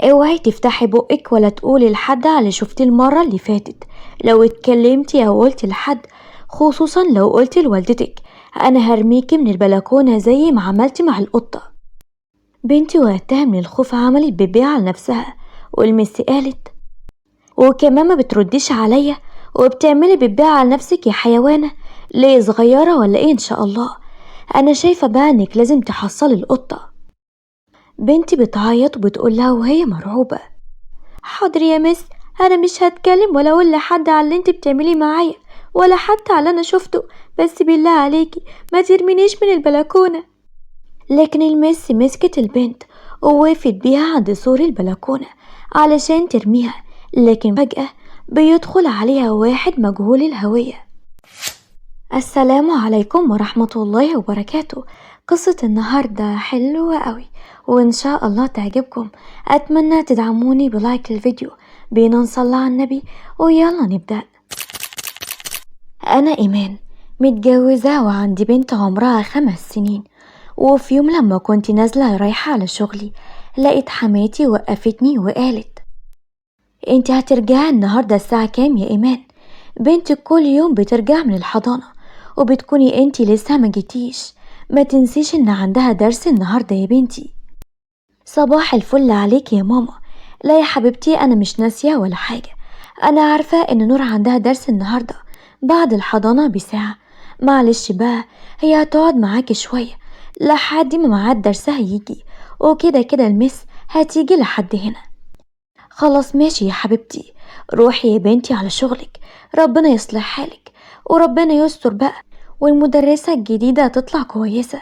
اوعي تفتحي بقك ولا تقولي لحد على اللي شفتيه المرة اللي فاتت. لو اتكلمتي او قلتي لحد، خصوصا لو قلتي لوالدتك، انا هرميكي من البلكونة زي ما عملتي مع القطة. بنتي وقتها من الخوف عملت بيبي على نفسها، والمس قالت: وكمان ما بترديش عليا وبتعملي بتبيع على نفسك يا حيوانة؟ ليه، صغيرة ولا ايه؟ ان شاء الله انا شايفة بقى انك لازم تحصلي القطة. بنتي بتعيط وبتقول لها وهي مرعوبة: حاضر يا مس، انا مش هتكلم ولا اقول لحد على اللي انت بتعمليه معايا، ولا حتى على اللي انا شفته، بس بالله عليكي ما ترمينيش من البلكونة. لكن المس مسكت البنت ووقفت بيها عند سور البلكونة علشان ترميها، لكن فجأة بيدخل عليها واحد مجهول الهوية. السلام عليكم ورحمة الله وبركاته. قصة النهاردة حلوة قوي وإن شاء الله تعجبكم. أتمنى تدعموني بلايك للفيديو. بينا نصلي على النبي ويلا نبدأ. أنا إيمان، متجوزة وعندي بنت عمرها 5 سنين. وفي يوم لما كنت نازلة رايحة على شغلي، لقيت حماتي وقفتني وقالت: انت هترجعي النهاردة الساعة كام يا إيمان؟ بنتك كل يوم بترجع من الحضانة وبتكوني انت لسه ما جيتيش. ما تنسيش ان عندها درس النهاردة يا بنتي. صباح الفل عليك يا ماما. لا يا حبيبتي، انا مش ناسية ولا حاجة. انا عارفة ان نور عندها درس النهاردة بعد الحضانة بساعة. معلش بقى، هي هتقعد معاكي شوية لحد ما ميعاد درسها يجي، وكده كده المس هتيجي لحد هنا. خلاص ماشي يا حبيبتي، روحي يا بنتي على شغلك، ربنا يصلح حالك وربنا يستر بقى، والمدرسة الجديدة تطلع كويسة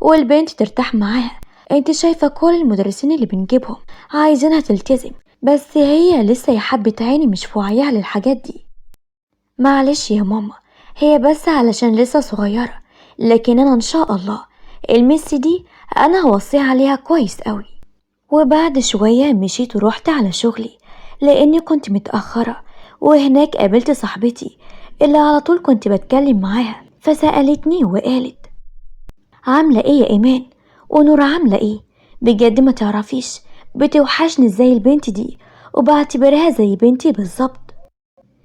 والبنت ترتاح معاها. انت شايفة كل المدرسين اللي بنجيبهم عايزينها تلتزم، بس هي لسه يا حبة عيني مش في وعيها للحاجات دي. معلش يا ماما، هي بس علشان لسه صغيرة، لكن انا ان شاء الله المس دي انا هوصيها عليها كويس قوي. وبعد شوية مشيت ورحت على شغلي لاني كنت متأخرة، وهناك قابلت صاحبتي اللي على طول كنت بتكلم معاها، فسألتني وقالت: عاملة ايه يا ايمان؟ ونور عاملة ايه؟ بجد ما تعرفيش بتوحشني ازاي البنت دي، وبعتبرها زي بنتي بالظبط.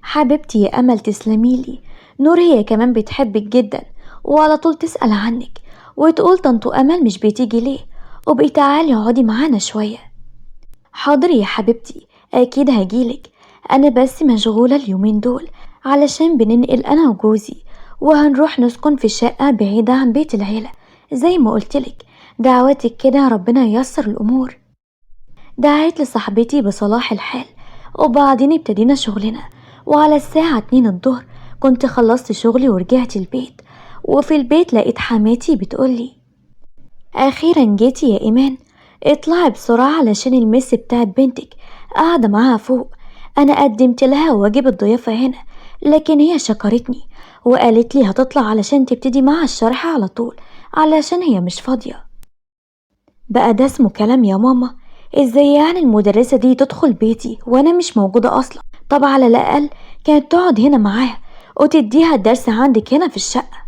حبيبتي يا امل تسلميلي، نور هي كمان بتحبك جدا وعلى طول تسأل عنك وتقول طنط امل مش بتيجي ليه، وبقي تعالي اقعدي معانا شوية. حاضر يا حبيبتي، اكيد هجيلك. انا بس مشغولة اليومين دول علشان بننقل انا وجوزي، وهنروح نسكن في شقة بعيدة عن بيت العيلة زي ما قلتلك. دعواتك كده ربنا ييسر الامور. دعيت لصاحبتي بصلاح الحال، وبعدين ابتدينا شغلنا، وعلى الساعة 2 الظهر كنت خلصت شغلي ورجعت البيت. وفي البيت لقيت حماتي بتقولي: أخيرا جيتي يا إيمان، اطلعي بسرعة علشان المس بتاعت بنتك قاعدة معاها فوق. أنا قدمت لها واجب الضيافة هنا، لكن هي شكرتني وقالت لي هتطلع علشان تبتدي معها الشرح على طول علشان هي مش فاضية. بقى ده اسمه كلام يا ماما؟ ازاي يعني المدرسة دي تدخل بيتي وانا مش موجودة اصلا؟ طب على الاقل كانت تقعد هنا معاها وتديها الدرس عندك هنا في الشقة.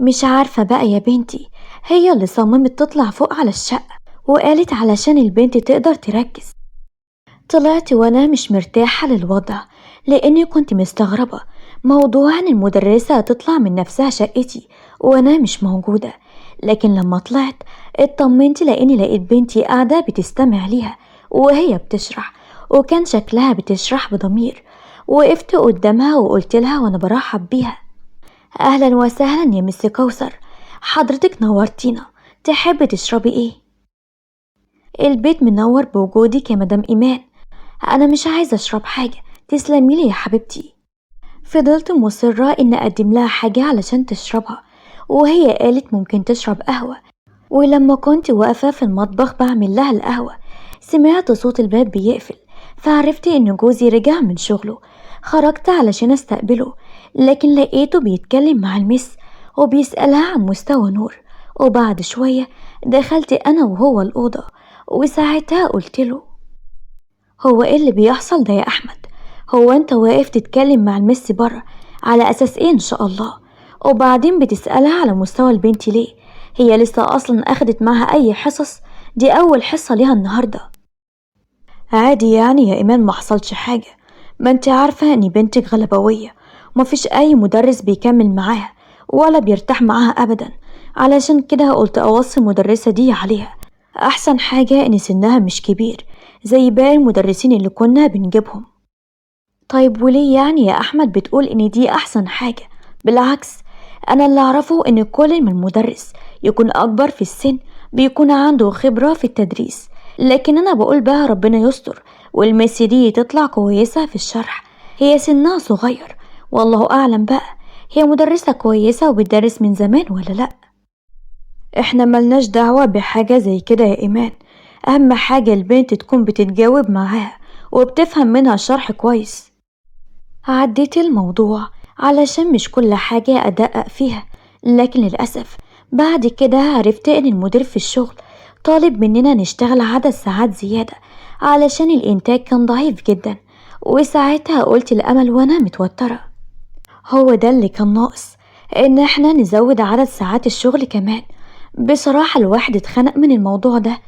مش عارفة بقى يا بنتي، هي اللي صممت تطلع فوق على الشقة وقالت علشان البنت تقدر تركز. طلعت وانا مش مرتاحة للوضع لاني كنت مستغربة موضوع ان المدرسة تطلع من نفسها شقتي وانا مش موجودة. لكن لما طلعت اطمنت لاني لقيت بنتي قاعدة بتستمع ليها وهي بتشرح، وكان شكلها بتشرح بضمير. وقفت قدامها وقلت لها وانا برحب بيها: اهلا وسهلا يا مس كوثر، حضرتك نورتينا، تحبي تشربي ايه؟ البيت منور بوجودك يا مدام ايمان. انا مش عايزة اشرب حاجة، تسلميلي يا حبيبتي. فضلت مصرة ان اقدم لها حاجة علشان تشربها، وهي قالت ممكن تشرب قهوة. ولما كنت واقفة في المطبخ بعمل لها القهوة، سمعت صوت الباب بيقفل، فعرفت ان جوزي رجع من شغله. خرجت علشان استقبله، لكن لقيته بيتكلم مع المس وبيسألها عن مستوى نور. وبعد شوية دخلت انا وهو الأوضة، وساعتها قلتله: هو ايه اللي بيحصل ده يا احمد؟ هو انت واقف تتكلم مع المس بره على اساس ايه ان شاء الله؟ وبعدين بتسألها على مستوى البنت ليه؟ هي لسه اصلا اخدت معها اي حصص؟ دي اول حصة ليها النهاردة. عادي يعني يا إيمان، ما حصلش حاجة. ما انت عارفة ان بنتك غلبوية ومفيش أي مدرس بيكمل معاها ولا بيرتاح معاها أبدا. علشان كده قلت أوصي المدرسة دي عليها. أحسن حاجة إن سنها مش كبير زي باقي المدرسين اللي كنا بنجيبهم. طيب وليه يعني يا أحمد بتقول إن دي أحسن حاجة؟ بالعكس، أنا اللي أعرفه إن كل ما المدرس يكون أكبر في السن بيكون عنده خبرة في التدريس. لكن أنا بقول بقى ربنا يستر والميس دي تطلع كويسة في الشرح. هي سنها صغير والله أعلم بقى، هي مدرسة كويسة وبتدرس من زمان ولا لأ؟ إحنا ملناش دعوة بحاجة زي كده يا إيمان. أهم حاجة البنت تكون بتتجاوب معاها وبتفهم منها الشرح كويس. عديت الموضوع علشان مش كل حاجة أدقق فيها، لكن للأسف بعد كده عرفت إن المدير في الشغل طالب مننا نشتغل عدد ساعات زيادة علشان الإنتاج كان ضعيف جدا. وساعتها قلت لأمل وأنا متوترة، هو ده اللي كان ناقص، إن إحنا نزود عدد ساعات الشغل كمان. بصراحة الواحد اتخنق من الموضوع ده.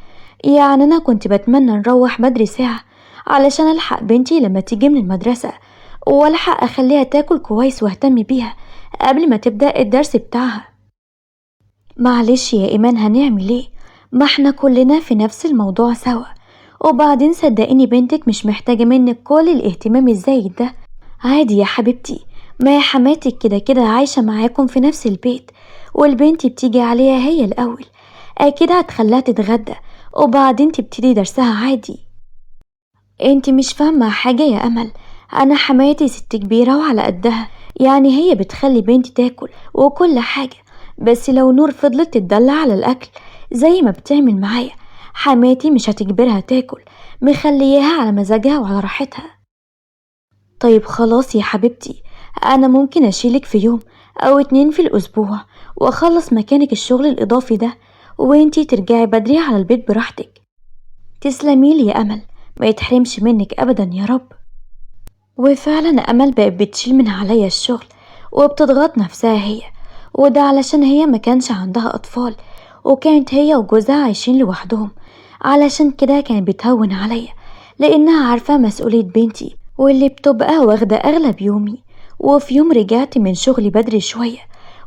يعني أنا كنت بتمنى نروح بدري ساعة علشان ألحق بنتي لما تيجي من المدرسة، والحق أخليها تاكل كويس واهتم بيها قبل ما تبدأ الدرس بتاعها. معلش يا إيمان، هنعمل ايه؟ ما احنا كلنا في نفس الموضوع سوا. وبعدين صدقيني بنتك مش محتاجة منك كل الاهتمام الزايد ده. عادي يا حبيبتي، ما يا حماتك كده كده عايشة معاكم في نفس البيت، والبنت بتيجي عليها هي الأول. أكيد هتخليها تتغدى وبعدين تبتدي درسها عادي. انتي مش فاهمة حاجة يا أمل، أنا حماتي ست كبيرة وعلى قدها، يعني هي بتخلي بنتي تاكل وكل حاجة. بس لو نور فضلت تدلع على الأكل زي ما بتعمل معايا، حماتي مش هتجبرها تاكل، مخليها على مزاجها وعلى راحتها. طيب خلاص يا حبيبتي، أنا ممكن أشيلك في يوم أو 2 في الأسبوع وأخلص مكانك الشغل الإضافي ده، وانتي ترجعي بدري على البيت براحتك. تسلميلي يا أمل، ما يتحرمش منك أبدا يا رب. وفعلا أمل بقت بتشيل من عليا الشغل وبتضغط نفسها هي، وده علشان هي ما كانش عندها أطفال وكانت هي وجوزها عايشين لوحدهم. علشان كده كانت بتهون عليا لأنها عارفة مسؤولية بنتي واللي بتبقى واخدة أغلب يومي. وفي يوم رجعت من شغلي بدري شوية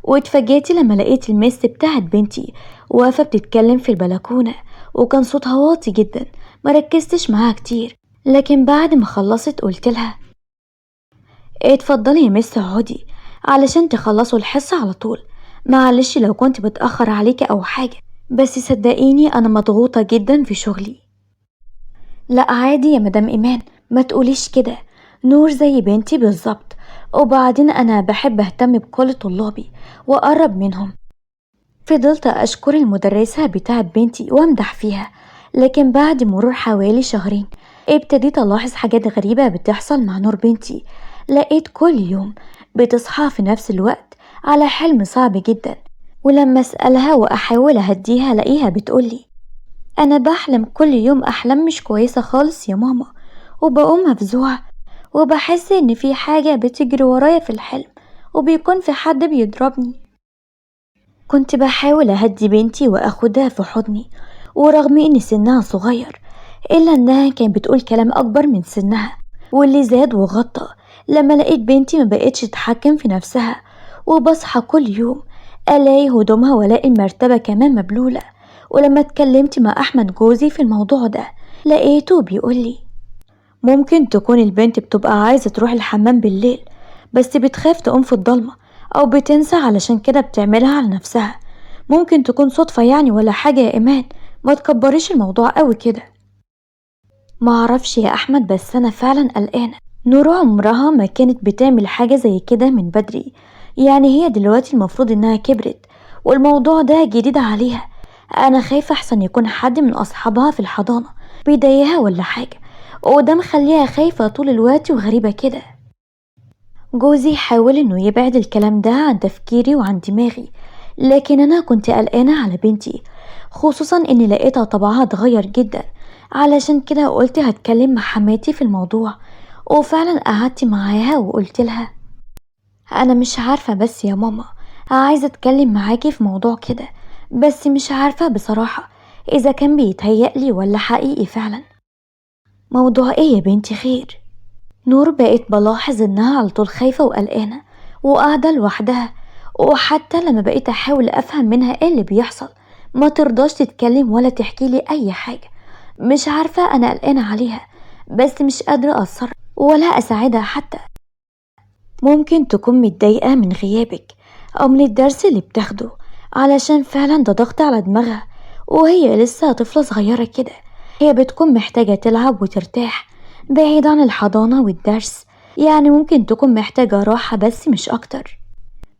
واتفاجأت لما لقيت المس بتاعت بنتي واقفة بتتكلم في البلكونة، وكان صوتها واطي جدا. مركزتش معاها كتير، لكن بعد ما خلصت قلت لها اتفضلي يا مس اقعدي علشان تخلصوا الحصة على طول. معلش لو كنت بتأخر عليكي أو حاجة، بس صدقيني أنا مضغوطة جدا في شغلي. لا عادي يا مدام إيمان، ما تقوليش كده، نور زي بنتي بالظبط. وبعدين أنا بحب أهتم بكل طلابي وأقرب منهم. فضلت أشكر المدرسة بتاعت بنتي وأمدح فيها، لكن بعد مرور حوالي شهرين ابتديت ألاحظ حاجات غريبة بتحصل مع نور بنتي. لقيت كل يوم بتصحى في نفس الوقت على حلم صعب جدا، ولما أسألها وأحاول أهديها ألاقيها بتقولي أنا بحلم كل يوم أحلام مش كويسة خالص يا ماما، وبقوم مفزوعة وبحس إن في حاجة بتجري ورايا في الحلم وبيكون في حد بيضربني. كنت بحاول أهدي بنتي وأخدها في حضني، ورغم إن سنها صغير إلا إنها كانت بتقول كلام أكبر من سنها، واللي زاد وغطى لما لقيت بنتي ما بقتش تتحكم في نفسها. وبصحى كل يوم ألاقي هدومها وألاقي المرتبة كمان مبلولة. ولما اتكلمت مع أحمد جوزي في الموضوع ده لقيته بيقولي ممكن تكون البنت بتبقى عايزة تروح الحمام بالليل بس بتخاف تقوم في الضلمة أو بتنسى علشان كده بتعملها على نفسها. ممكن تكون صدفة يعني ولا حاجة يا إيمان، ما تكبريش الموضوع قوي كده. معرفش يا أحمد، بس أنا فعلا قلقانة. نور عمرها ما كانت بتعمل حاجة زي كده من بدري، يعني هي دلوقتي المفروض إنها كبرت والموضوع ده جديد عليها. أنا خايفة أحسن يكون حد من أصحابها في الحضانة بيضايقها ولا حاجة، وده مخليها خايفة طول الوقت وغريبة كده. جوزي حاول إنه يبعد الكلام ده عن تفكيري وعن دماغي، لكن أنا كنت قلقانة على بنتي، خصوصا إني لقيتها طبعها اتغير جدا. علشان كده قلت هتكلم مع حماتي في الموضوع، وفعلا قعدت معاها وقلت لها أنا مش عارفة بس يا ماما، عايزة أتكلم معاكي في موضوع كده، بس مش عارفة بصراحة إذا كان بيتهيألي ولا حقيقي فعلا. موضوع ايه يا بنتي؟ خير؟ نور بقيت بلاحظ انها على طول خايفة وقلقانة وقاعدة لوحدها، وحتى لما بقيت احاول افهم منها ايه اللي بيحصل ما ترضاش تتكلم ولا تحكي لي اي حاجة. مش عارفة انا قلقانة عليها بس مش قادرة اتصرف ولا اساعدها حتى. ممكن تكون متضايقة من غيابك او من الدرس اللي بتاخده، علشان فعلا ده ضغط على دماغها وهي لسه طفلة صغيرة كده. هي بتكون محتاجة تلعب وترتاح بعيد عن الحضانة والدرس، يعني ممكن تكون محتاجة راحة بس مش أكتر.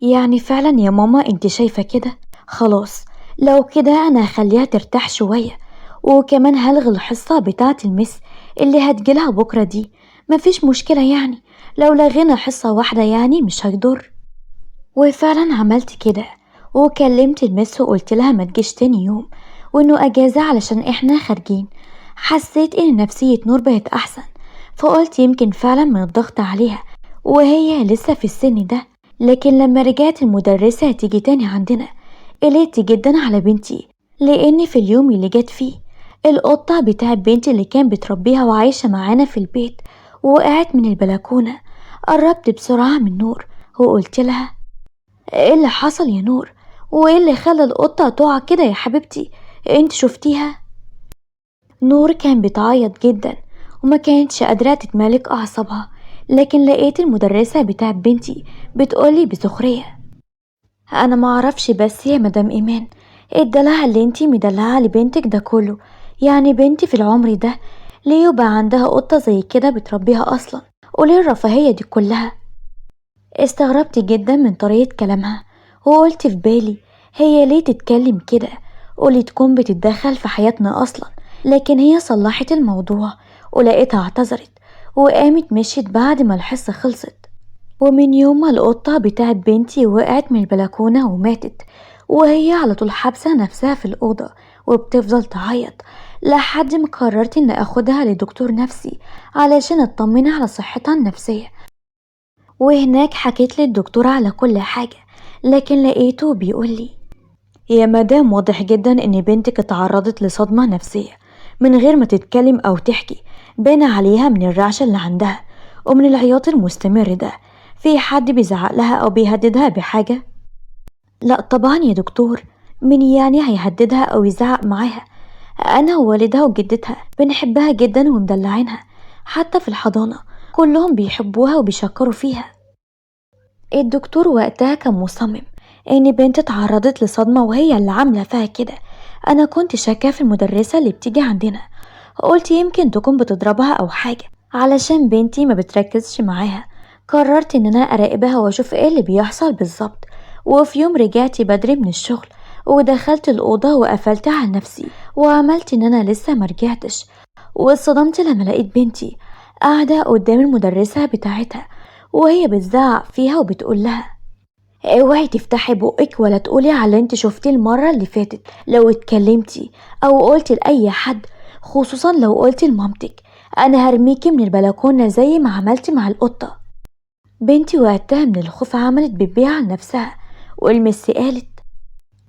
يعني فعلا يا ماما انت شايفة كده؟ خلاص، لو كده أنا هخليها ترتاح شوية، وكمان هلغي الحصة بتاعة المس اللي هتجيلها بكرة دي. مفيش مشكلة يعني، لو لغينا حصة واحدة يعني مش هيضر. وفعلا عملت كده، وكلمت المس وقلت لها ما تجيش تاني يوم وانه اجازة علشان احنا خارجين. حسيت ان نفسية نور بقت احسن، فقلت يمكن فعلا من الضغط عليها وهي لسه في السن ده. لكن لما رجعت المدرسة تيجي تاني عندنا قلقت جدا على بنتي، لان في اليوم اللي جت فيه القطة بتاع بنتي اللي كان بتربيها وعايشة معانا في البيت وقعت من البلكونة. قربت بسرعة من نور وقلت لها ايه اللي حصل يا نور؟ وايه اللي خلى القطة تقع كده يا حبيبتي؟ انت شفتيها؟ نور كان بتعيط جدا وما كانتش قادرة تتمالك أعصابها، لكن لقيت المدرسة بتاع بنتي بتقولي بسخرية أنا معرفش بس يا مدام إيمان ايه الدلع اللي انتي مدلعة لبنتك ده كله؟ يعني بنتي في العمر ده ليه يبقى عندها قطة زي كده بتربيها أصلا؟ وليه الرفاهية دي كلها؟ استغربت جدا من طريقة كلامها وقلت في بالي هي ليه تتكلم كده وليه تكون بتتدخل في حياتنا أصلا. لكن هي صلحت الموضوع ولقيتها اعتذرت وقامت مشيت بعد ما الحصة خلصت. ومن يوم ما القطة بتاعت بنتي وقعت من البلكونة وماتت وهي على طول حابسة نفسها في الأوضة وبتفضل تعيط لحد ما قررت إن أخدها لدكتور نفسي علشان أطمن على صحتها النفسية. وهناك حكيت للدكتور على كل حاجة، لكن لقيته بيقولي يا مدام واضح جدا ان بنتك اتعرضت لصدمة نفسية من غير ما تتكلم او تحكي. باين عليها من الرعشة اللي عندها ومن العياط المستمر ده. في حد بيزعق لها او بيهددها بحاجة؟ لا طبعا يا دكتور، مين يعني هيهددها او يزعق معاها؟ انا ووالدها وجدتها بنحبها جدا ومدلعينها، حتى في الحضانة كلهم بيحبوها وبيشكروا فيها. الدكتور وقتها كان مصمم ان بنت اتعرضت لصدمة وهي اللي عاملة فيها كده. انا كنت شاكة في المدرسة اللي بتيجي عندنا، قلت يمكن تكون بتضربها او حاجة علشان بنتي ما بتركزش معاها. قررت ان انا اراقبها واشوف ايه اللي بيحصل بالظبط. وفي يوم رجعت بدري من الشغل ودخلت الأوضة وقفلت على نفسي وعملت ان انا لسه مرجعتش، واتصدمت لما لقيت بنتي قاعدة قدام المدرسة بتاعتها وهي بتزعق فيها وبتقول لها اوعي تفتحي بقك ولا تقولي على اللي انت شفتيه المرة اللي فاتت. لو اتكلمتي او قلتي لأي حد، خصوصا لو قلتي لمامتك، انا هرميكي من البلكونة زي ما عملتي مع القطة. بنتي وقتها من الخوف عملت بتبيع على نفسها، والمس قالت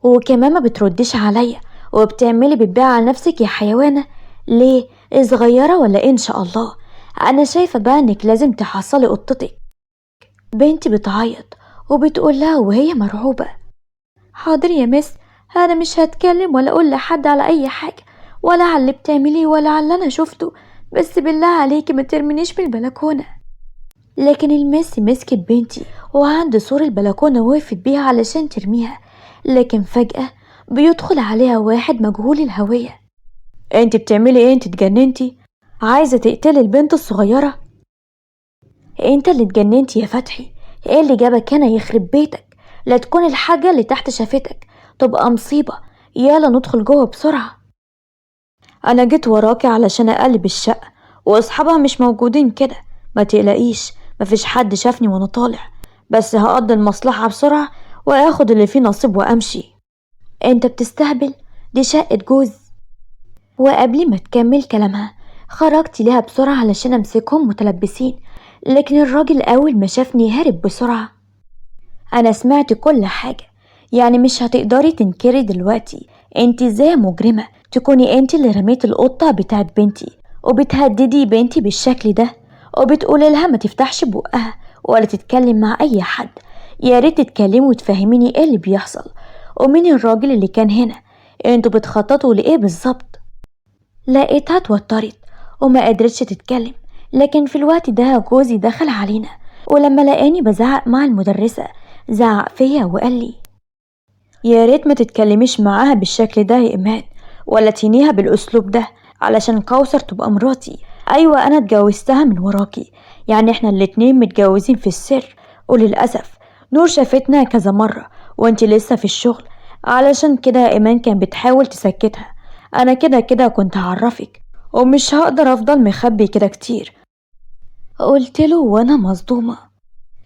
وكمان ما بترديش عليا وبتعملي بتبيع على نفسك يا حيوانة؟ ليه؟ صغيرة ولا إيه؟ ان شاء الله انا شايفة بقى انك لازم تحصلي قطتك. بنتي بتعيط وبتقول لها وهي مرعوبة حاضر يا مس، انا مش هتكلم ولا اقول لحد على اي حاجة ولا على اللي بتعمليه ولا على اللي انا شفته، بس بالله عليكي ما ترمنيش من البلكونة. لكن المس مسكت بنتي وعند سور البلكونة وقفت بيها علشان ترميها، لكن فجأة بيدخل عليها واحد مجهول الهوية. انت بتعملي ايه؟ انت اتجننتي؟ عايزة تقتلي البنت الصغيرة؟ انت اللي اتجننتي يا فتحي، ايه اللي جابك هنا يخرب بيتك؟ لا تكون الحاجة اللي تحت شافتك تبقى مصيبة. يلا ندخل جوه بسرعة. انا جيت وراكي علشان اقلب الشقة واصحابها مش موجودين كده. ما تقلقيش، مفيش حد شافني وانا طالع، بس هقضي المصلحة بسرعة واخد اللي فيه نصيب وامشي. انت بتستهبل، دي شقة جوز. وقبل ما تكمل كلامها خرجت لها بسرعة علشان امسكهم متلبسين، لكن الراجل اول ما شافني هرب بسرعة. انا سمعت كل حاجة، يعني مش هتقدري تنكري دلوقتي انت ازاي مجرمة تكوني انت اللي رميت القطة بتاعت بنتي وبتهددي بنتي بالشكل ده، وبتقولي لها ما تفتحش بقها ولا تتكلم مع اي حد. يا ريت تتكلمي وتفهميني ايه اللي بيحصل، ومين الراجل اللي كان هنا، انتوا بتخططوا لايه بالظبط؟ لقيتها اتوترت وما قدرتش تتكلم، لكن في الوقت ده جوزي دخل علينا، ولما لقاني بزعق مع المدرسة زعق فيا وقال لي: يا ريت ما تتكلميش معاها بالشكل ده يا إيمان، ولا تهينيها بالأسلوب ده، علشان كوثر تبقى مراتي. أيوة أنا اتجوزتها من وراكي، يعني احنا الاتنين متجوزين في السر، وللأسف نور شافتنا كذا مرة وانت لسه في الشغل، علشان كده إيمان كان بتحاول تسكتها. أنا كده كده كنت هعرفك، ومش هقدر أفضل مخبي كده كتير. قلت له وأنا مصدومة: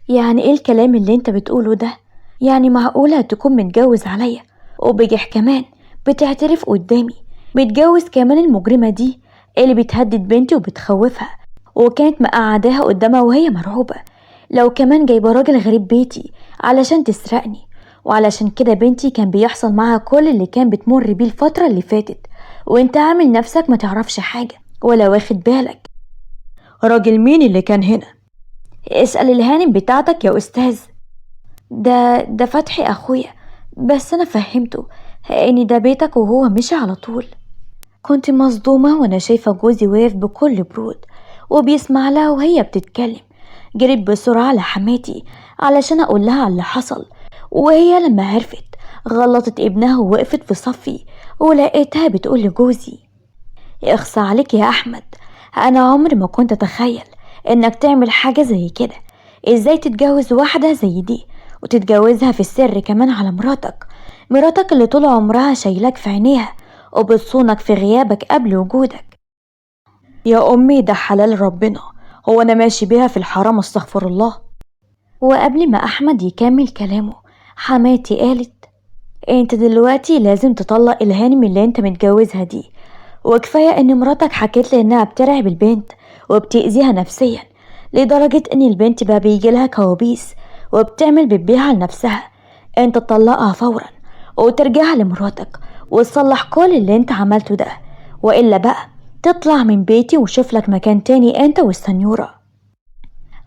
يعني ايه الكلام اللي انت بتقوله ده؟ يعني معقولة تكون متجوز عليا وبجح كمان بتعترف قدامي؟ متجوز كمان المجرمة دي اللي بتهدد بنتي وبتخوفها، وكانت مقعداها قدامها وهي مرعوبة. لو كمان جايبة راجل غريب بيتي علشان تسرقني، وعلشان كده بنتي كان بيحصل معاها كل اللي كان بتمر بيه الفترة اللي فاتت، وانت عامل نفسك ما تعرفش حاجة ولا واخد بالك. راجل مين اللي كان هنا؟ اسأل الهانم بتاعتك يا أستاذ. ده فتحي أخويا، بس أنا فهمته إن ده بيتك وهو مشي على طول. كنت مصدومة وأنا شايفة جوزي واقف بكل برود وبيسمع لها وهي بتتكلم. جريت بسرعة لحماتي علشان أقول لها على اللي حصل، وهي لما عرفت غلطت ابنها ووقفت في صفي، ولقيتها بتقول لجوزي: اخصى عليك يا أحمد، أنا عمري ما كنت أتخيل إنك تعمل حاجة زي كده. إزاي تتجوز واحدة زي دي وتتجوزها في السر كمان على مراتك اللي طول عمرها شايلاك في عينيها وبتصونك في غيابك قبل وجودك؟ يا أمي ده حلال ربنا، هو أنا ماشي بيها في الحرام؟ استغفر الله. وقبل ما أحمد يكمل كلامه حماتي قالت: انت دلوقتي لازم تطلق الهانم اللي انت متجوزها دي، وكفاية ان مراتك حكيت لي انها بترعب البنت وبتأذيها نفسيا، لدرجة ان البنت بقى بيجيلها كوابيس وبتعمل بتبيعها لنفسها. انت تطلقها فورا وترجع لمراتك وتصلح كل اللي انت عملته ده، وإلا بقى تطلع من بيتي وشوف لك مكان تاني انت والسنيورة.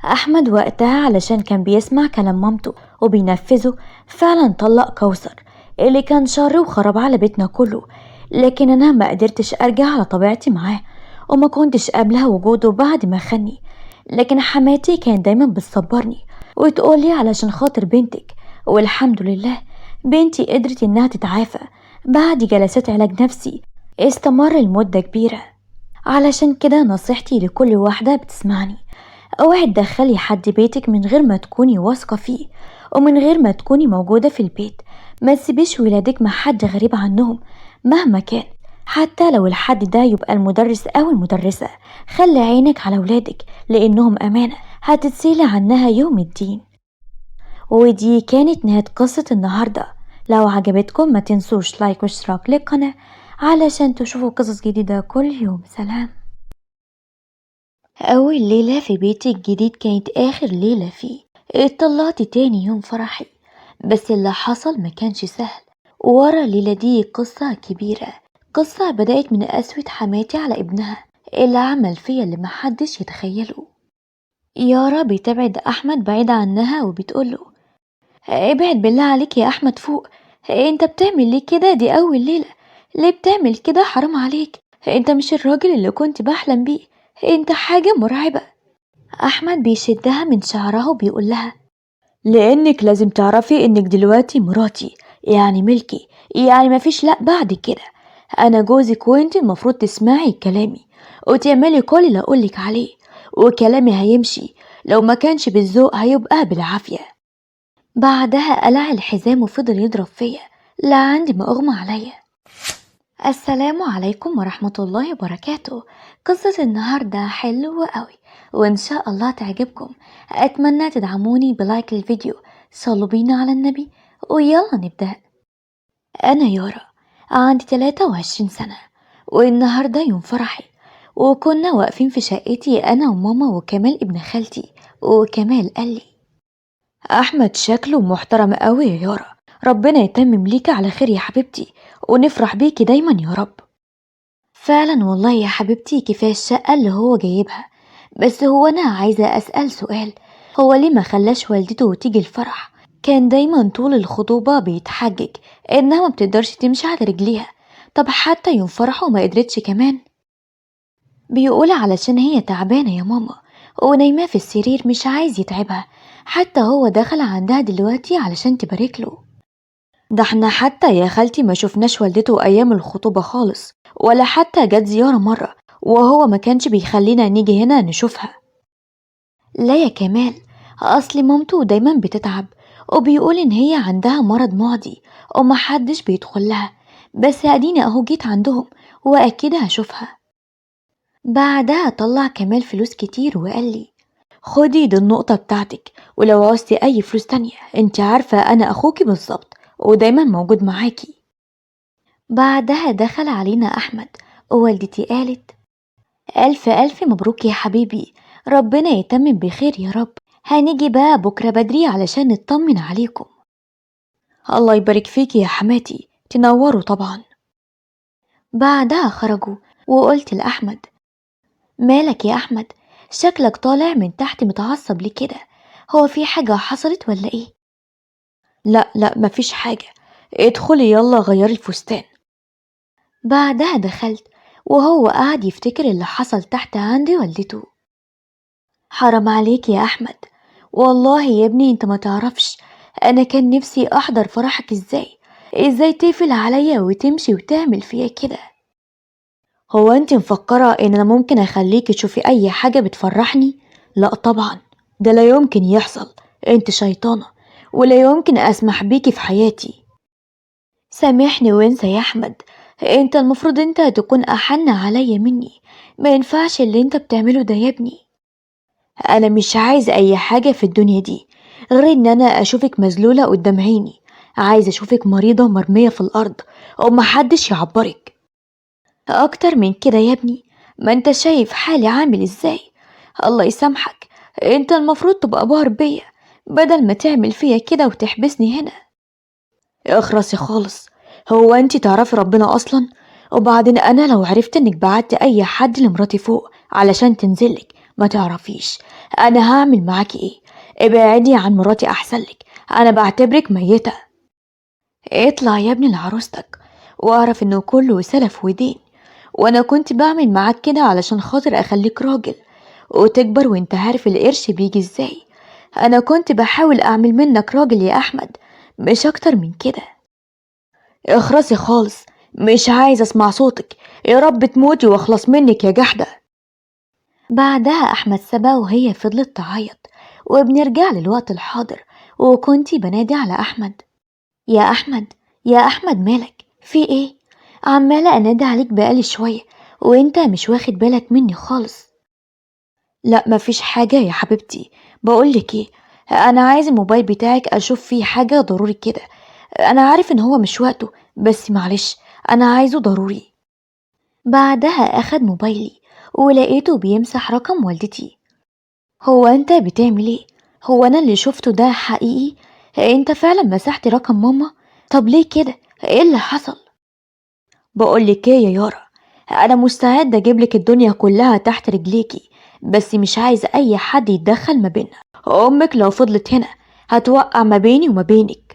أحمد وقتها علشان كان بيسمع كلام مامته وبينفذه فعلا طلق كوثر اللي كان شر وخرب على بيتنا كله، لكن أنا ما قدرتش أرجع على طبيعتي معاه وما كنتش قابلها وجوده بعد ما خني. لكن حماتي كانت دايما بتصبرني وتقولي علشان خاطر بنتك، والحمد لله بنتي قدرت إنها تتعافى بعد جلسات علاج نفسي استمر لمدة كبيرة. علشان كده نصيحتي لكل واحدة بتسمعني: اوعي تدخلي حد بيتك من غير ما تكوني واثقة فيه، ومن غير ما تكوني موجودة في البيت. ما تسيبيش ولادك مع حد غريب عنهم مهما كان، حتى لو الحد ده يبقى المدرس او المدرسة. خلي عينك على ولادك لانهم امانة هتتسيلي عنها يوم الدين. ودي كانت نهاية قصة النهاردة. لو عجبتكم ما تنسوش لايك واشتراك للقناة علشان تشوفوا قصص جديدة كل يوم. سلام. أول ليلة في بيتي الجديد كانت آخر ليلة فيه. اتطلعت تاني يوم فرحي، بس اللي حصل ما كانش سهل. ورا الليلة دي قصة كبيرة، قصة بدأت من قسوة حماتي على ابنها اللي عمل فيا اللي محدش يتخيله. يارا بتبعد أحمد بعيد عنها وبتقوله: ابعد بالله عليك يا أحمد فوق، انت بتعمل ليه كده؟ دي أول ليلة، ليه بتعمل كده؟ حرام عليك، انت مش الراجل اللي كنت بحلم بيه، انت حاجة مرعبة. أحمد بيشدها من شعرها وبيقول لها: لأنك لازم تعرفي إنك دلوقتي مراتي، يعني ملكي، يعني مفيش لأ بعد كده. أنا جوزك وإنت المفروض تسمعي كلامي وتعملي كل اللي أقولك عليه، وكلامي هيمشي، لو ما كانش بالذوق هيبقى بالعافية. بعدها قلع الحزام وفضل يضرب فيا لعند ما أغمى عليا. السلام عليكم ورحمة الله وبركاته. قصة النهاردة حلوة قوي وإن شاء الله تعجبكم. أتمنى تدعموني بلايك للفيديو، صلوا بينا على النبي، ويلا نبدأ. أنا يارا، عندي 23 سنة، والنهاردة يوم فرحي، وكنا واقفين في شقتي أنا وماما وكمال ابن خالتي. وكمال قال لي: أحمد شكله محترم قوي يا يارا، ربنا يتمم ليك على خير يا حبيبتي، ونفرح بيكي دايما يا رب. فعلا والله يا حبيبتي كفاية الشقة اللي هو جايبها. بس هو أنا عايزة أسأل سؤال، هو ليه ما خلاش والدته تيجي الفرح؟ كان دايما طول الخطوبة بيتحجج إنها ما بتقدرش تمشي على رجليها. طب حتى يوم فرحه ما قدرتش كمان. بيقول علشان هي تعبانة يا ماما، ونايمة في السرير مش عايز يتعبها. حتى هو دخل عندها دلوقتي علشان تباركله. ده احنا حتى يا خالتي ما شفناش والدته أيام الخطوبة خالص، ولا حتى جت زيارة مرة، وهو ما كانش بيخلينا نيجي هنا نشوفها. لا يا كمال، أصل مامته دايما بتتعب، وبيقول إن هي عندها مرض معدي ومحدش بيدخل لها. بس أديني أهو جيت عندهم، وأكيد هشوفها. بعدها طلع كمال فلوس كتير وقال لي: خدي دي النقطة بتاعتك، ولو عوزتي أي فلوس تانية انت عارفة أنا أخوكي بالظبط، ودايما موجود معاكي. بعدها دخل علينا أحمد، ووالدتي قالت: ألف ألف مبروك يا حبيبي، ربنا يتمم بخير يا رب. هنيجي بقى بكرة بدري علشان نطمن عليكم. الله يبارك فيكي يا حماتي، تنوروا طبعا. بعدها خرجوا، وقلت لأحمد: مالك يا أحمد؟ شكلك طالع من تحت متعصب ليه كده؟ هو في حاجة حصلت ولا إيه؟ لا لا مفيش حاجة، ادخلي يلا غيري الفستان. بعدها دخلت، وهو قاعد يفتكر اللي حصل تحت عند والدته. حرام عليك يا أحمد، والله يا ابني انت ما تعرفش أنا كان نفسي أحضر فرحك ازاي تقفل عليا وتمشي وتعمل فيا كده؟ هو انت مفكرة ان انا ممكن اخليكي تشوفي اي حاجة بتفرحني؟ لا طبعا، ده لا يمكن يحصل، انت شيطانة، ولا يمكن اسمح بيكي في حياتي. سامحني وانسى يا احمد، انت المفروض انت تكون احن عليا مني، ما ينفعش اللي انت بتعمله ده يا ابني. انا مش عايز اي حاجة في الدنيا دي غير ان انا اشوفك مذلولة قدام عيني، عايز اشوفك مريضة مرمية في الارض ومحدش يعبرك. اكتر من كده يا ابني، ما انت شايف حالي عامل ازاي. الله يسامحك، انت المفروض تبقى بار بيا بدل ما تعمل فيا كده وتحبسني هنا. اخرسي خالص، هو انت تعرفي ربنا اصلا؟ وبعدين انا لو عرفت انك بعتي اي حد لمراتي فوق علشان تنزلك ما تعرفيش انا هعمل معاكي ايه. ابعدي عن مراتي احسن لك، انا بعتبرك ميتة. اطلع يا ابني لعروستك، واعرف انه كله سلف ودين، وانا كنت بعمل معاك كده علشان خاطر اخليك راجل وتكبر وانت عارف القرش بيجي ازاي. انا كنت بحاول اعمل منك راجل يا احمد، مش اكتر من كده. اخرسي خالص، مش عايز اسمع صوتك، يا رب تموتي واخلص منك يا جحدة. بعدها احمد سابها وهي فضلت تعيط، وبنرجع للوقت الحاضر، وكنتي بنادي على احمد: يا احمد، يا احمد مالك في ايه؟ عمالة انادي عليك بقالي شوية وانت مش واخد بالك مني خالص. لا مفيش حاجة يا حبيبتي، بقولك ايه، انا عايز الموبايل بتاعك اشوف فيه حاجة ضروري كده. انا عارف ان هو مش وقته، بس معلش انا عايزه ضروري. بعدها اخد موبايلي، ولقيته بيمسح رقم والدتي. هو انت بتعمل ايه؟ هو انا اللي شفته ده حقيقي؟ انت فعلا مسحت رقم ماما؟ طب ليه كده؟ ايه اللي حصل؟ بقولك ايه يا يارا، انا مستعد اجيبلك الدنيا كلها تحت رجليكي، بس مش عايزة اي حد يتدخل ما بيننا. امك لو فضلت هنا هتوقع ما بيني وما بينك.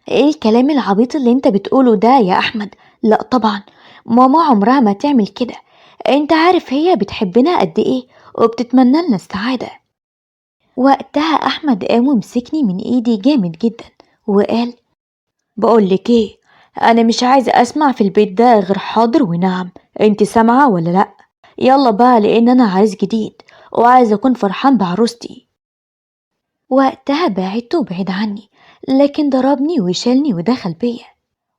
ايه الكلام العبيط اللي انت بتقوله ده يا احمد؟ لا طبعا، ماما عمرها ما تعمل كده، انت عارف هي بتحبنا قد ايه وبتتمنى لنا السعادة. وقتها احمد قام ومسكني من ايدي جامد جدا وقال: بقولك ايه، انا مش عايزة اسمع في البيت ده غير حاضر ونعم، انت سامعة ولا لا؟ يلا بقى لان انا عريس جديد وعايز اكون فرحان بعروستي. وقتها بعدته بعيد عني، لكن ضربني وشالني ودخل بيا.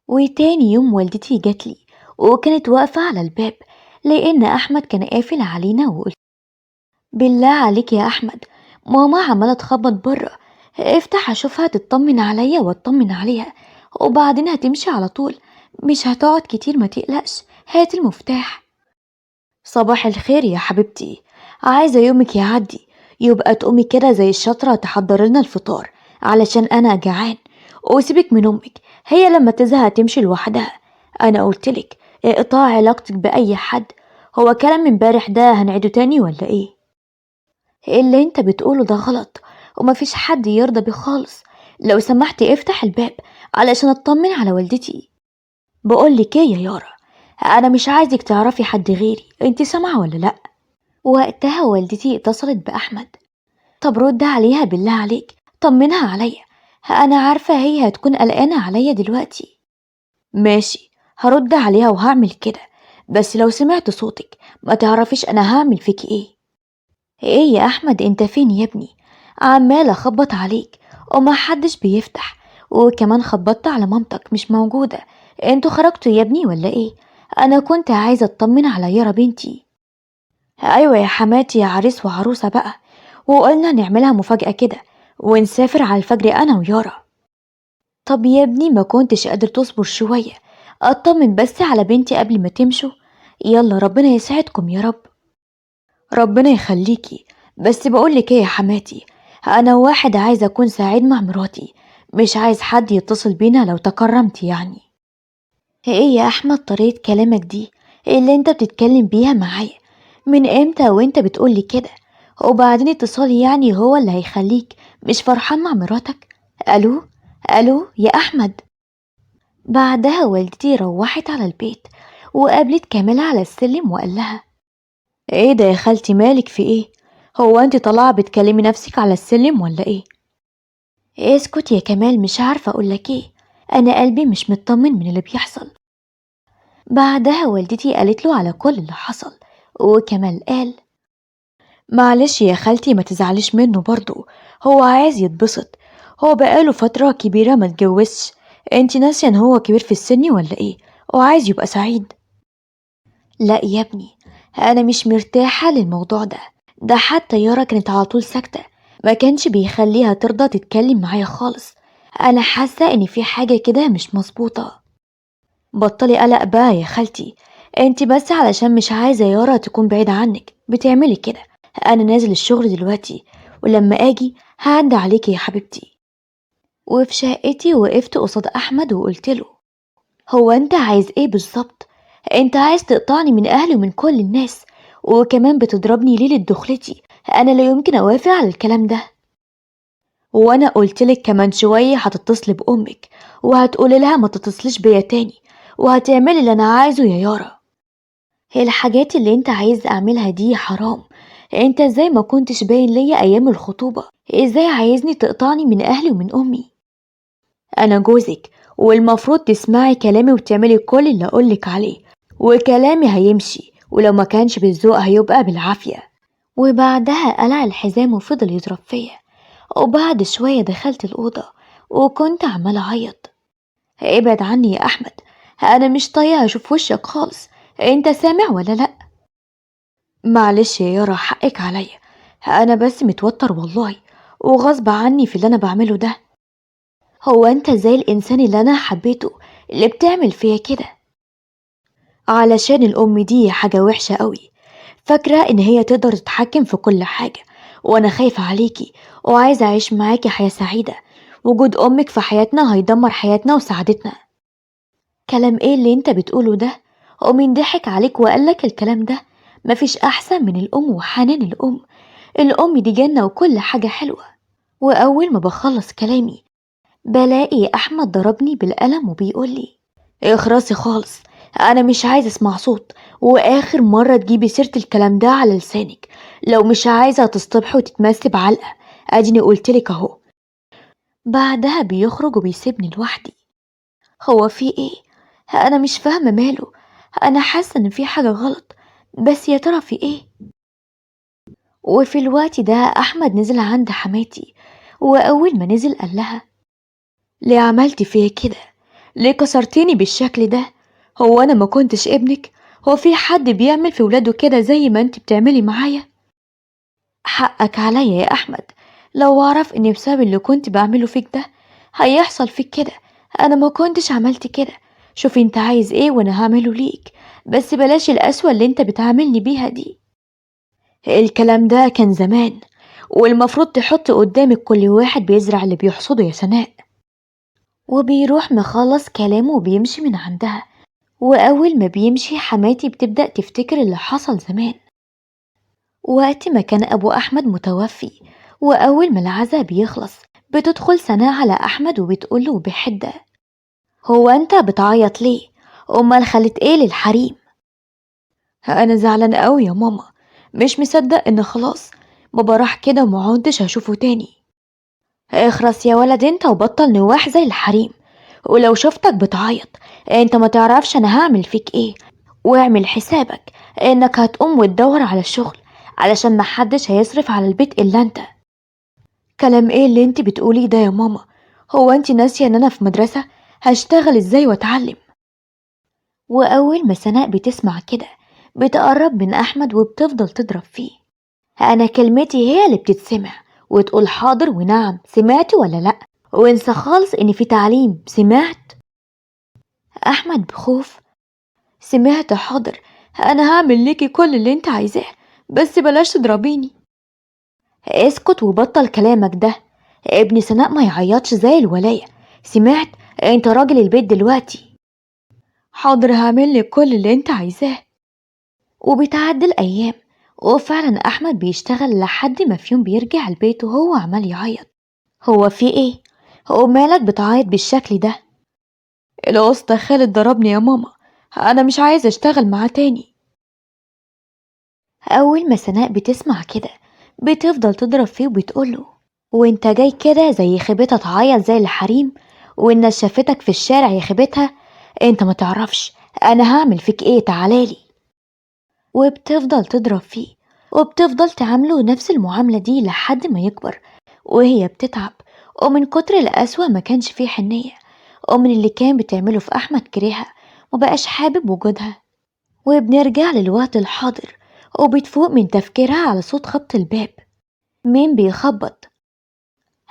وتاني يوم والدتي جاتلي، وكانت واقفة على الباب لأن أحمد كان قافل علينا، وقلت: بالله عليك يا أحمد، ماما عمالة تخبط بره، افتح أشوفها تطمن عليا واطمن عليها، وبعدين هتمشي على طول، مش هتقعد كتير ما تقلقش، هات المفتاح. صباح الخير يا حبيبتي، عايزة يومك يعدي يبقى تقومي كده زي الشطرة تحضر لنا الفطار علشان أنا جعان، وسيبك من أمك، هي لما تزهق تمشي لوحدها. أنا قلتلك اقطاع علاقتك بأي حد. هو كلام امبارح ده هنعيده تاني ولا ايه؟ اللي انت بتقوله ده غلط، ومفيش حد يرضى بيه خالص. لو سمحتي افتح الباب علشان اطمن على والدتي. بقولك ايه يا يارا، انا مش عايزك تعرفي حد غيري، انت سامعة ولا لا؟ وقتها والدتي اتصلت بأحمد. طب رد عليها بالله عليك، طمنها عليا، انا عارفة هي هتكون قلقانة عليا دلوقتي. ماشي، هرد عليها وهعمل كده، بس لو سمعت صوتك ما تعرفيش انا هعمل فيك ايه. ايه يا احمد، انت فين يا ابني؟ عمال اخبط عليك وما حدش بيفتح، وكمان خبطت على مامتك مش موجودة. انتوا خرجتوا يا ابني ولا ايه؟ انا كنت عايزة اطمن على يارا بنتي. ايوه يا حماتي، يا عريس وعروسة بقى، وقلنا نعملها مفاجأة كده ونسافر على الفجر انا ويارا. طب يا ابني ما كنتش قادر تصبر شوية اطمن بس على بنتي قبل ما تمشوا؟ يلا ربنا يسعدكم يا رب. ربنا يخليكي. بس بقولك ايه يا حماتي، انا واحد عايز اكون سعيد مع مراتي، مش عايز حد يتصل بينا لو تكرمت يعني. ايه يا احمد طريقة كلامك دي اللي انت بتتكلم بيها معايا؟ من امتى وانت بتقولي كده؟ وبعدين اتصالي يعني هو اللي هيخليك مش فرحان مع مراتك؟ الو، الو يا احمد. بعدها والدتي روحت على البيت وقابلت كاملة على السلم وقال لها: ايه ده يا خالتي، مالك في ايه؟ هو انت طالعه بتكلمي نفسك على السلم ولا ايه؟ اسكت يا كمال، مش عارفه اقولك ايه، انا قلبي مش مطمن من اللي بيحصل. بعدها والدتي قالت له على كل اللي حصل، وكمال قال: معلش يا خالتي ما تزعليش منه برضو، هو عايز يتبسط، هو بقاله فتره كبيره ما اتجوزش، انت ناسيه ان هو كبير في السن ولا ايه؟ وعايز يبقى سعيد. لا يا ابني، انا مش مرتاحه للموضوع ده. ده حتى يارا كانت على طول ساكته، ما كانش بيخليها ترضى تتكلم معايا خالص. انا حاسه ان في حاجه كده مش مظبوطه. بطلي قلق بقى يا خالتي، انت بس علشان مش عايزه يارا تكون بعيده عنك بتعملي كده. انا نازل الشغل دلوقتي، ولما اجي هعدي عليكي يا حبيبتي. وفي شقتي وقفت قصاد احمد وقلت له: هو انت عايز ايه بالظبط؟ انت عايز تقطعني من اهلي ومن كل الناس، وكمان بتضربني ليلة دخلتي؟ انا لا يمكن اوافق على الكلام ده. وانا قلتلك كمان شوية هتتصلي بامك وهتقولي لها ما تتصليش بيا تاني، وهتعملي اللي انا عايزه يا يارا. هي الحاجات اللي انت عايز اعملها دي حرام. انت ازاي ما كنتش باين ليا ايام الخطوبة؟ ازاي عايزني تقطعني من اهلي ومن امي؟ أنا جوزك، والمفروض تسمعي كلامي وتعملي كل اللي أقولك عليه، وكلامي هيمشي، ولو ما كانش بالذوق هيبقى بالعافية. وبعدها قلع الحزام وفضل يضرب فيا، وبعد شوية دخلت الأوضة وكنت عمالة أعيط: ابعد عني يا أحمد، أنا مش طايقة أشوف وشك خالص، أنت سامع ولا لأ؟ معلش يا يارا، حقك عليا، أنا بس متوتر والله، وغصب عني في اللي أنا بعمله ده. هو انت زي الانسان اللي انا حبيته اللي بتعمل فيا كده؟ علشان الام دي حاجة وحشة قوي، فاكرة ان هي تقدر تتحكم في كل حاجة، وانا خايفة عليكي وعايزة اعيش معاكي حياة سعيدة. وجود امك في حياتنا هيدمر حياتنا وسعادتنا. كلام ايه اللي انت بتقوله ده؟ ومين ضحك عليك وقالك الكلام ده؟ مفيش احسن من الام وحنان الام. الام دي جنة وكل حاجة حلوة. واول ما بخلص كلامي بلاقي أحمد ضربني بالقلم وبيقولي: اخرسي خالص، أنا مش عايز أسمع صوت، وآخر مرة تجيبي سيرة الكلام ده على لسانك. لو مش عايزة تصطبحي وتتمسي بعلقة، أديني قلتلك أهو. بعدها بيخرج وبيسيبني لوحدي. هو في إيه؟ أنا مش فاهمة ماله، أنا حاسة إن في حاجة غلط، بس يا ترى في إيه؟ وفي الوقت ده أحمد نزل عند حماتي، وأول ما نزل قال لها: ليه عملتي فيا كده؟ ليه كسرتيني بالشكل ده؟ هو انا ما كنتش ابنك؟ هو في حد بيعمل في ولاده كده زي ما انت بتعملي معايا؟ حقك عليا يا احمد، لو اعرف اني بسبب اللي كنت بعمله فيك ده هيحصل فيك كده، انا ما كنتش عملت كده. شوفي انت عايز ايه وانا هعمله ليك، بس بلاش القسوة اللي انت بتعاملني بيها دي. الكلام ده كان زمان، والمفروض تحط قدامك كل واحد بيزرع اللي بيحصده يا سناء. وبيروح مخلص كلامه وبيمشي من عندها، وأول ما بيمشي حماتي بتبدأ تفتكر اللي حصل زمان وقت ما كان أبو أحمد متوفي. وأول ما العزا بيخلص بتدخل سناء على أحمد وبتقوله بحدة: هو أنت بتعيط ليه؟ أمال خلت إيه للحريم؟ أنا زعلان قوي يا ماما، مش مصدق إن خلاص بابا راح كده ومعودش هشوفه تاني. اخرس يا ولد انت وبطل نواح زي الحريم، ولو شفتك بتعيط انت ما تعرفش انا هعمل فيك ايه. واعمل حسابك انك هتقوم وتدور على الشغل علشان محدش هيصرف على البيت الا انت. كلام ايه اللي انت بتقوليه ده يا ماما؟ هو انت ناسية ان انا في مدرسة؟ هشتغل ازاي واتعلم؟ واول ما سناء بتسمع كده بتقرب من احمد وبتفضل تضرب فيه: انا كلمتي هي اللي بتتسمع، وتقول حاضر ونعم سمعت ولا لا، وانسى خالص ان في تعليم. سمعت؟ احمد بخوف: سمعت حاضر، انا هعمل ليكي كل اللي انت عايزاه، بس بلاش تضربيني. اسكت وبطل كلامك ده، ابن سناء ما يعيطش زي الولاية. سمعت؟ انت راجل البيت دلوقتي. حاضر هعمل لك كل اللي انت عايزاه. وبتعدي الايام وفعلا احمد بيشتغل لحد ما في يوم بيرجع البيت وهو عمال يعيط. هو في ايه؟ هو مالك بتعيط بالشكل ده؟ الأسطى خالد ضربني يا ماما، أنا مش عايزة أشتغل معاه تاني. أول ما سناء بتسمع كده بتفضل تضرب فيه وبتقوله: وانت جاي كده زي خيبتها تعيط زي الحريم، والناس شافتك في الشارع يا خيبتها؟ انت ما تعرفش انا هعمل فيك ايه، تعالالي. وبتفضل تضرب فيه وبتفضل تعامله نفس المعاملة دي لحد ما يكبر وهي بتتعب، ومن كتر القسوة ما كانش فيه حنية، ومن اللي كان بتعمله في أحمد كرهها ومبقاش حابب وجودها. وبنرجع للوقت الحاضر وبتفوق من تفكيرها على صوت خبط الباب. مين بيخبط؟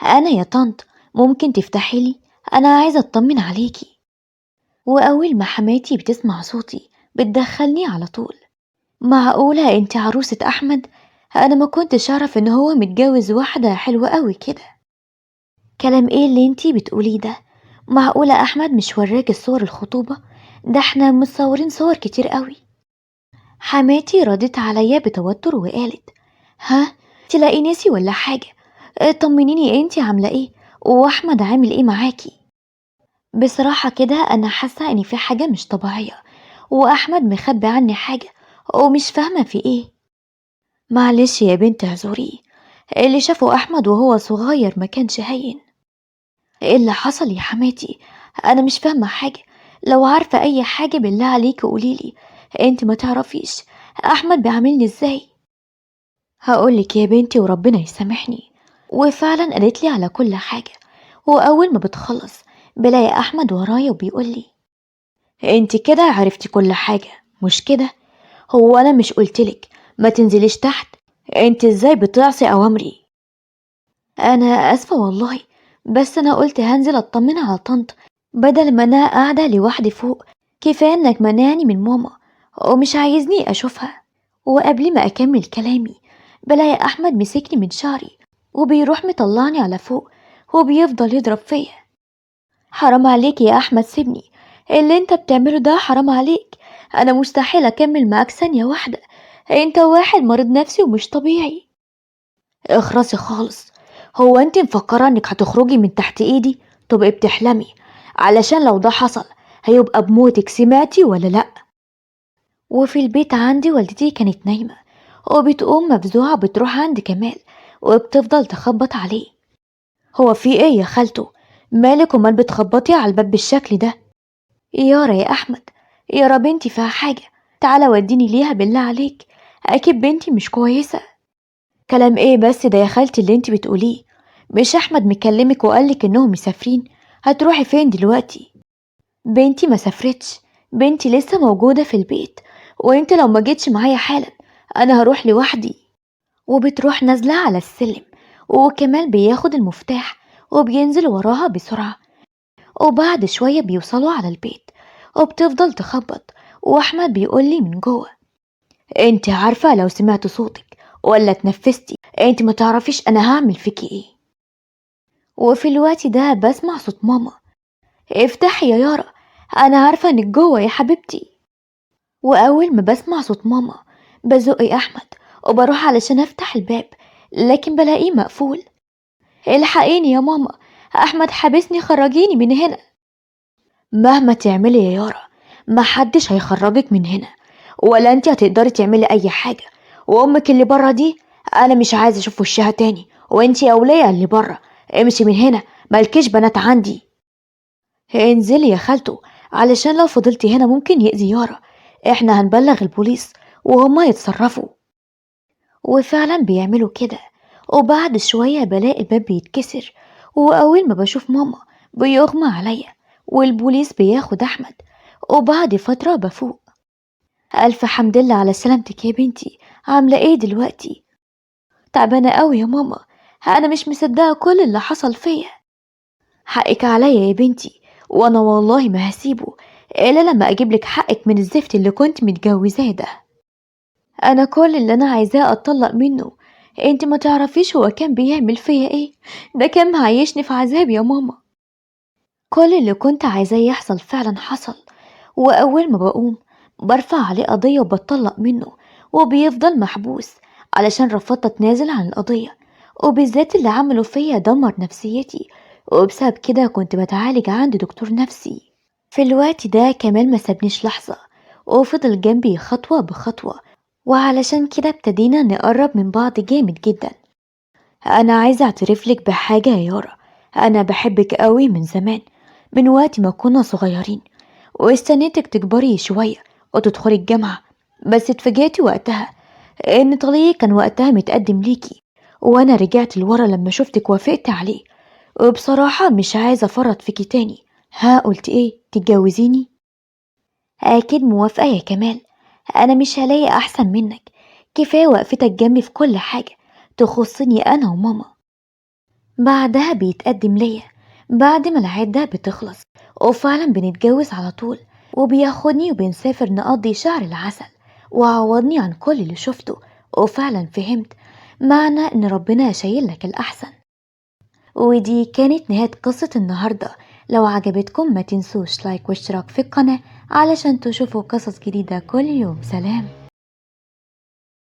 أنا يا طنط، ممكن تفتحيلي؟ أنا عايزة أطمن عليكي. وأول ما حماتي بتسمع صوتي بتدخلني على طول: معقولة انت عروسة أحمد؟ أنا ما كنتش أعرف إن هو متجوز واحدة حلوة قوي كده. كلام ايه اللي انتي بتقوليه ده؟ معقولة أحمد مش وراك صور الخطوبة؟ ده احنا متصورين صور كتير قوي. حماتي ردت عليا بتوتر وقالت: ها، تلاقي ناسي ولا حاجة؟ طمنيني انتي عاملة ايه، واحمد عامل ايه معاكي؟ بصراحة كده انا حاسة ان في حاجة مش طبيعية، واحمد مخبي عني حاجة ومش فاهمة في ايه. معلش يا بنت اعذري، اللي شافه احمد وهو صغير ما كانش هين. ايه اللي حصل يا حماتي؟ انا مش فاهمة حاجة، لو عارفة اي حاجة بالله عليكي قوليلي. انت ما تعرفيش احمد بيعاملني ازاي؟ هقولك يا بنتي وربنا يسامحني. وفعلا قالت لي على كل حاجة. واول ما بتخلص بلاقي احمد ورايا وبيقولي: انت كده عرفتي كل حاجة مش كده؟ هو انا مش قلتلك ما تنزليش تحت؟ انت ازاي بتعصي اوامري؟ انا اسفة والله، بس انا قلت هنزل اطمن على طنط بدل ما انا قاعدة لوحدي فوق. كفاية انك منعني من ماما ومش عايزني اشوفها. وقبل ما اكمل كلامي بلاقي احمد مسكني من شعري وبيروح مطلعني على فوق وبيفضل يضرب فيا: حرام عليك يا احمد سيبني، اللي انت بتعمله ده حرام عليك، انا مستحيل اكمل معاك ثانية واحدة، انت واحد مريض نفسي ومش طبيعي. اخرسي خالص، هو انت مفكرة انك هتخرجي من تحت ايدي؟ تبقي بتحلمي، علشان لو ده حصل هيبقى بموتك. سمعتي ولا لا؟ وفي البيت عندي والدتي كانت نايمة وبتقوم مفزوعة بتروح عند كمال وبتفضل تخبط عليه: هو في ايه يا خالته؟ مالك ومال بتخبطي على الباب بالشكل ده؟ يارا يا احمد، يارا بنتي فيها حاجة، تعالى وديني ليها بالله عليك، اكيد بنتي مش كويسة. كلام ايه بس ده يا خالتي اللي انت بتقوليه؟ مش احمد مكلمك وقالك انهم مسافرين؟ هتروحي فين دلوقتي؟ بنتي ما سافرتش، بنتي لسه موجودة في البيت، وانت لو ما جيتش معايا حالا انا هروح لوحدي. وبتروح نازلة على السلم وكمال بياخد المفتاح وبينزل وراها بسرعة. وبعد شوية بيوصلوا على البيت وبتفضل تخبط، واحمد بيقولي من جوه: انت عارفة لو سمعت صوتك ولا اتنفستي انت ما تعرفيش انا هعمل فيكي ايه. وفي الوقت ده بسمع صوت ماما: افتحي يا يارا، أنا عارفة إنك جوه يا حبيبتي. وأول ما بسمع صوت ماما بزق أحمد وبروح علشان أفتح الباب، لكن بلاقيه مقفول. الحقيني يا ماما، أحمد حابسني، خرجيني من هنا. مهما تعملي يا يارا محدش هيخرجك من هنا، ولا انت هتقدري تعملي أي حاجة. وأمك اللي برا دي أنا مش عايزة أشوف وشها تاني، وانتي يا ولية اللي برا امشي من هنا، مالكيش بنات عندي. انزلي يا خالته، علشان لو فضلتي هنا ممكن يأذي يارا. احنا هنبلغ البوليس وهما يتصرفوا. وفعلا بيعملوا كده. وبعد شوية بلاقي الباب بيتكسر، وأول ما بشوف ماما بيغمى عليا، والبوليس بياخد أحمد. وبعد فترة بفوق. ألف حمد لله على سلامتك يا بنتي، عاملة ايه دلوقتي؟ تعبانة قوي يا ماما، أنا مش مصدقة كل اللي حصل فيا. حقك عليا يا بنتي، وأنا والله ما هسيبه إلا لما أجيبلك حقك من الزفت اللي كنت متجوزاه ده. أنا كل اللي أنا عايزاه أتطلق منه. انت ما تعرفيش هو كان بيعمل فيا ايه، ده كان معيشني في عذاب يا ماما. كل اللي كنت عايزاه يحصل فعلا حصل. وأول ما بقوم برفع عليه قضية وبتطلق منه، وبيفضل محبوس علشان رفضت أتنازل عن القضية. وبالذات اللي عمله فيا دمر نفسيتي، وبسبب كده كنت بتعالج عند دكتور نفسي. في الوقت ده كمال ما سابنيش لحظة، وفضل جنبي خطوة بخطوة. وعلشان كده ابتدينا نقرب من بعض جامد جدا. أنا عايزة أعترفلك بحاجة يا يارا، أنا بحبك قوي من زمان، من وقت ما كنا صغيرين، واستنيتك تكبري شوية وتدخلي الجامعة. بس اتفاجأتي وقتها إن طليقي كان وقتها متقدم ليكي، وأنا رجعت لورا لما شفتك وافقت عليه. وبصراحة مش عايزة أفرط فيكي تاني. ها قلت إيه، تتجوزيني؟ أكيد موافقة يا كمال، أنا مش هلاقي أحسن منك. كفاية وقفتك جنبي في كل حاجة تخصني أنا وماما. بعدها بيتقدم ليا بعد ما العدة بتخلص، وفعلا بنتجوز على طول. وبياخدني وبنسافر نقضي شهر العسل، وعوضني عن كل اللي شفته. وفعلا فهمت معنى إن ربنا شايل لك الأحسن. ودي كانت نهاية قصة النهاردة. لو عجبتكم ما تنسوش لايك واشتراك في القناة علشان تشوفوا قصص جديدة كل يوم. سلام.